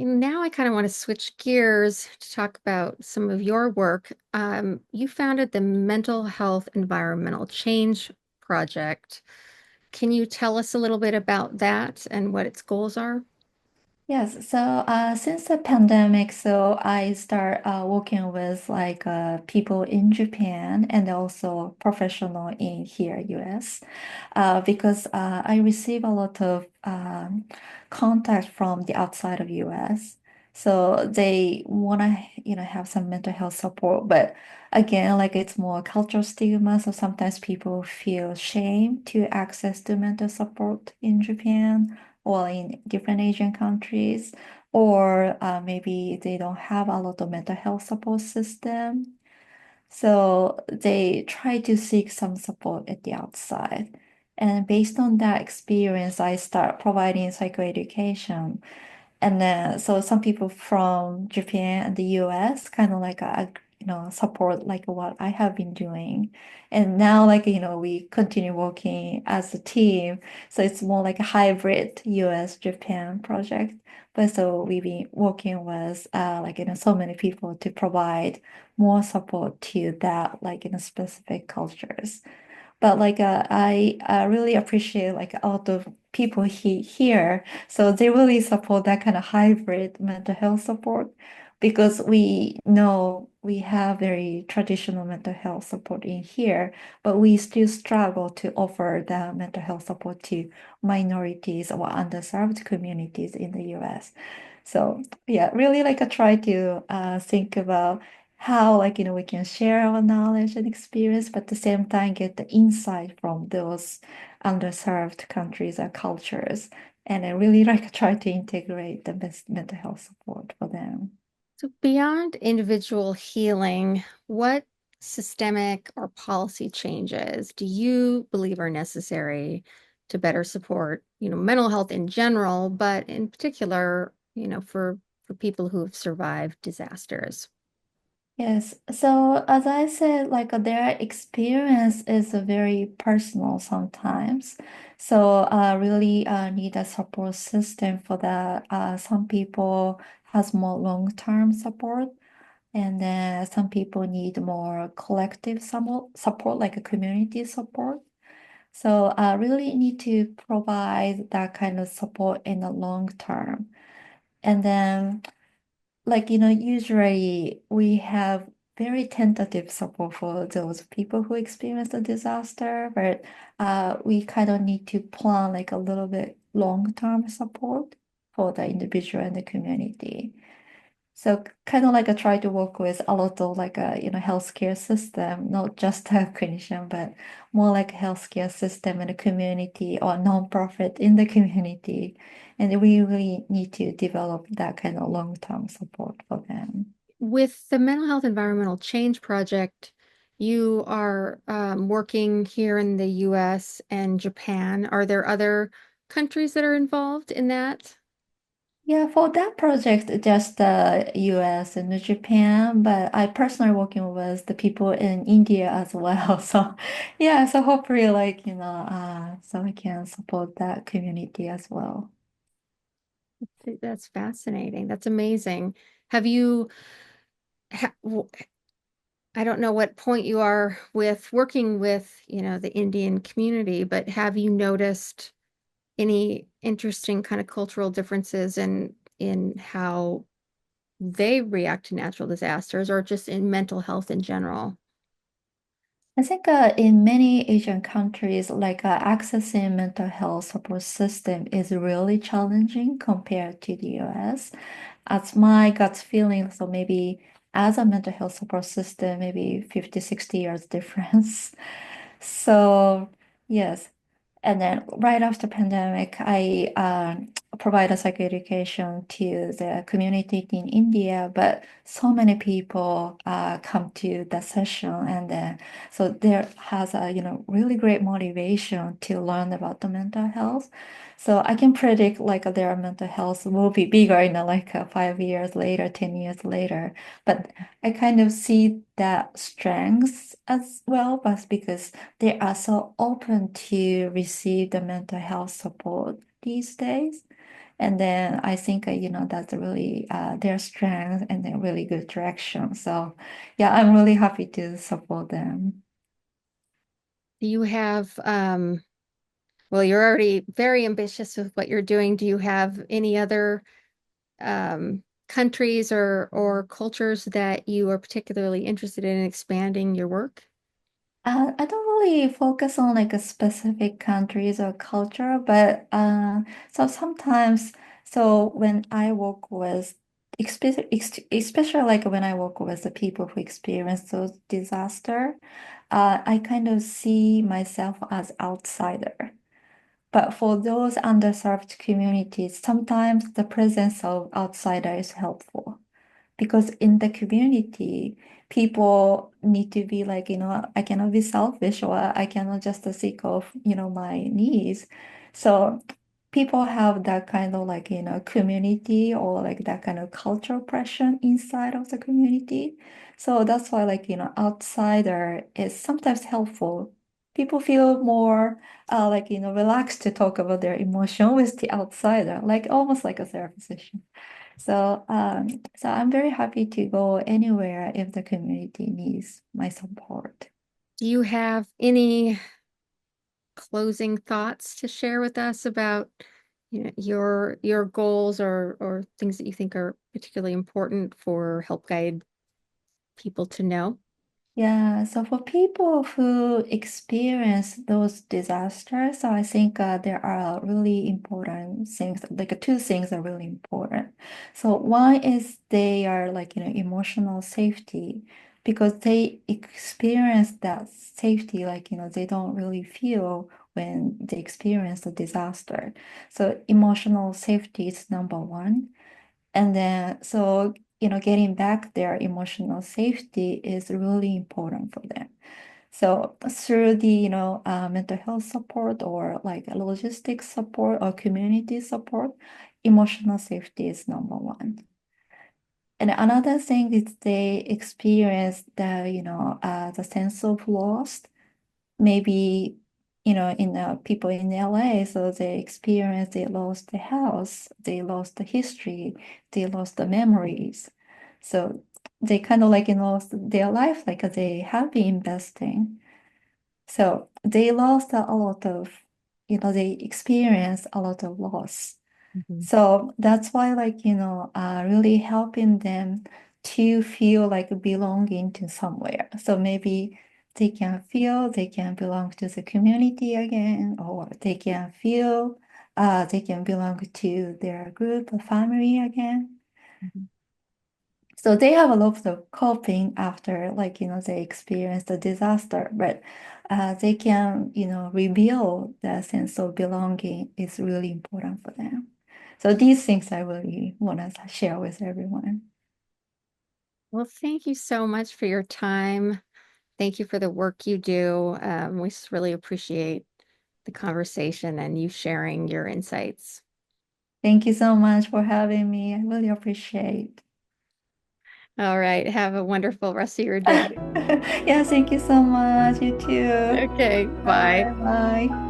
Now I kind of want to switch gears to talk about some of your work. You founded the Mental Health Environmental Change Project. Can you tell us a little bit about that and what its goals are? Yes, so since the pandemic, so I start working with people in Japan and also professional in here, US, because I receive a lot of contact from the outside of US. So they want to, have some mental health support, but again, like it's more cultural stigma. So sometimes people feel shame to access to mental support in Japan or in different Asian countries, or maybe they don't have a lot of mental health support system. So they try to seek some support at the outside. And based on that experience, I start providing psychoeducation. And then, so some people from Japan and the US kind of support like what I have been doing. And now, we continue working as a team. So it's more like a hybrid US Japan project. But so we've been working with, so many people to provide more support to that, specific cultures. But I really appreciate like a lot of people here. So they really support that kind of hybrid mental health support because we know we have very traditional mental health support in here, but we still struggle to offer the mental health support to minorities or underserved communities in the US. So yeah, really like I try to think about how we can share our knowledge and experience, but at the same time get the insight from those underserved countries or cultures. And I really like try to integrate the best mental health support for them. So, beyond individual healing, what systemic or policy changes do you believe are necessary to better support, mental health in general, but in particular, for people who have survived disasters? Yes. So as I said, their experience is very personal sometimes. So really need a support system for that. Some people has more long-term support, and then some people need more collective support, like a community support. So really need to provide that kind of support in the long term. And then usually we have very tentative support for those people who experience the disaster, but we kind of need to plan like a little bit long-term support for the individual and the community. So kind of like I try to work with a lot of healthcare system, not just a clinician, but more like a healthcare system and a community or nonprofit in the community. And we really need to develop that kind of long-term support for them. With the Mental Health Environmental Change Project, you are working here in the US and Japan. Are there other countries that are involved in that? Yeah, for that project, just the US and the Japan, but I personally working with the people in India as well. So yeah, so hopefully so I can support that community as well. That's fascinating. That's amazing. Have you, ha, w- I don't know what point you are with working with, the Indian community, but have you noticed any interesting kind of cultural differences in how they react to natural disasters or just in mental health in general? I think in many Asian countries, accessing mental health support system is really challenging compared to the US. As my gut feeling, so maybe as a mental health support system, maybe 50, 60 years difference. So yes, and then right after pandemic, I provide a psychoeducation to the community in India, but so many people come to the session, and then so there has a really great motivation to learn about the mental health. So I can predict their mental health will be bigger in 5 years later, 10 years later. But I kind of see that strengths as well, but because they are so open to receive the mental health support these days. And then I think, that's really their strength and a really good direction. So yeah, I'm really happy to support them. Do you have, well, you're already very ambitious with what you're doing. Do you have any other countries or cultures that you are particularly interested in expanding your work? I don't really focus on like a specific countries or culture, but so sometimes, so when I work with, especially like when I work with the people who experience those disaster, I kind of see myself as outsider. But for those underserved communities, sometimes the presence of outsider is helpful because in the community, people need to be like, I cannot be selfish or I cannot just seek of, my needs. So people have that kind of like, community or like that kind of cultural pressure inside of the community. So that's why like, outsider is sometimes helpful. People feel more like, relaxed to talk about their emotion with the outsider, like almost like a therapy session. So I'm very happy to go anywhere if the community needs my support. Do you have any closing thoughts to share with us about, your goals or things that you think are particularly important for Help Guide people to know? Yeah, so for people who experience those disasters, so I think there are really important things, like two things are really important. So one is they are like, emotional safety because they experience that safety, like, they don't really feel when they experience a disaster. So emotional safety is number one. And then, so, getting back their emotional safety is really important for them. So through the, mental health support or like logistics support or community support, emotional safety is number one. And another thing is they experience the sense of loss maybe in people in LA, so they experience they lost the house, they lost the history, they lost the memories. So they kind of like lost their life, like they have been investing. So they lost a lot of, they experienced a lot of loss. Mhm. So that's why, like, really helping them to feel like belonging to somewhere. So maybe they can feel they can belong to the community again, or they can feel they can belong to their group or family again. Mhm. So they have a lot of coping after, like, they experience the disaster, but they can, rebuild the sense of belonging is really important for them. So these things I really want to share with everyone. Well, thank you so much for your time. Thank you for the work you do. We just really appreciate the conversation and you sharing your insights. Thank you so much for having me. I really appreciate. All right. Have a wonderful rest of your day. Yeah, thank you so much. You too. Okay. Bye Bye. bye.